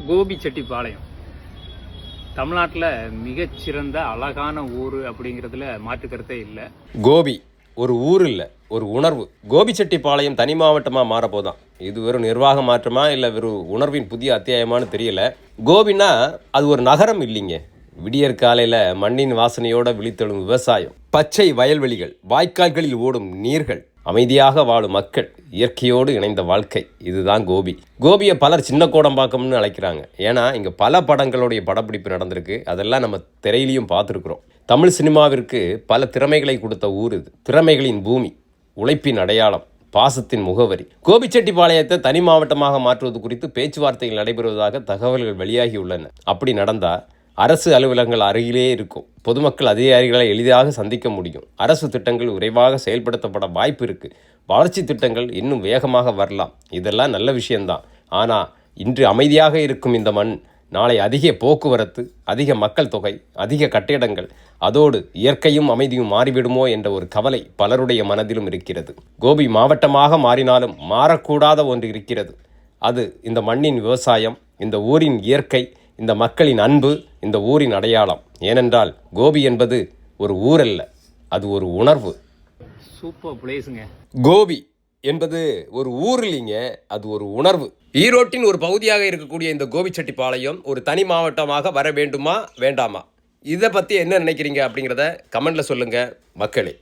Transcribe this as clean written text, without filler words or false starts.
கோபிச்செட்டிப்பாளையம் தமிழ்நாட்டில் மிகச்சிறந்த அழகான ஊர் அப்படிங்கிறதுல மாற்றுக்கருத்தே இல்லை. கோபி ஒரு ஊர் இல்லை, ஒரு உணர்வு. கோபிச்செட்டிப்பாளையம் தனி மாவட்டமாக மாறப்போதான். இது வெறும் நிர்வாக மாற்றமா இல்லை வெறும் உணர்வின் புதிய அத்தியாயமானு தெரியல. கோபின்னா அது ஒரு நகரம் இல்லைங்க. விடியற் காலையில் மண்ணின் வாசனையோட விழித்தெழும் விவசாயம், பச்சை வயல்வெளிகள், வாய்க்கால்களில் ஓடும் நீர்கள், அமைதியாக வாழும் மக்கள், இயற்கையோடு இணைந்த வாழ்க்கை, இதுதான் கோபி. கோபியை பலர் சின்ன கோடம்பாக்கம்னு அழைக்கிறாங்க. ஏன்னா இங்கே பல படங்களுடைய படப்பிடிப்பு நடந்திருக்கு. அதெல்லாம் நம்ம திரையிலையும் பார்த்துருக்குறோம். தமிழ் சினிமாவிற்கு பல திறமைகளை கொடுத்த ஊர் இது. திறமைகளின் பூமி, உழைப்பின் அடையாளம், பாசத்தின் முகவரி. கோபிச்செட்டிப்பாளையத்தை தனி மாவட்டமாக மாற்றுவது குறித்து பேச்சுவார்த்தைகள் நடைபெறுவதாக தகவல்கள் வெளியாகியுள்ளன. அப்படி நடந்தால் அரசு அலுவலகங்கள் அருகிலே இருக்கும். பொதுமக்கள் அதிகாரிகளை எளிதாக சந்திக்க முடியும். அரசு திட்டங்கள் விரைவாக செயல்படுத்தப்பட வாய்ப்பு இருக்குது. வளர்ச்சி திட்டங்கள் இன்னும் வேகமாக வரலாம். இதெல்லாம் நல்ல விஷயம்தான். ஆனால் இன்று அமைதியாக இருக்கும் இந்த மண் நாளை அதிக போக்குவரத்து, அதிக மக்கள் தொகை, அதிக கட்டிடங்கள், அதோடு இயற்கையும் அமைதியும் மாறிவிடுமோ என்ற ஒரு கவலை பலருடைய மனதிலும் இருக்கிறது. கோபி மாவட்டமாக மாறினாலும் மாறக்கூடாத ஒன்று இருக்கிறது. அது இந்த மண்ணின் விவசாயம், இந்த ஊரின் இயற்கை, இந்த மக்களின் அன்பு, இந்த ஊரின் அடையாளம். ஏனென்றால் கோபி என்பது ஒரு ஊர் அல்ல, அது ஒரு உணர்வு. சூப்பர் பிளேஸுங்க. கோபி என்பது ஒரு ஊர் இல்லைங்க, அது ஒரு உணர்வு. ஈரோட்டின் ஒரு பகுதியாக இருக்கக்கூடிய இந்த கோபிச்செட்டிப்பாளையம் ஒரு தனி மாவட்டமாக வர வேண்டுமா வேண்டாமா? இதை பற்றி என்ன நினைக்கிறீங்க அப்படிங்கிறத கமெண்டில் சொல்லுங்கள் மக்களே.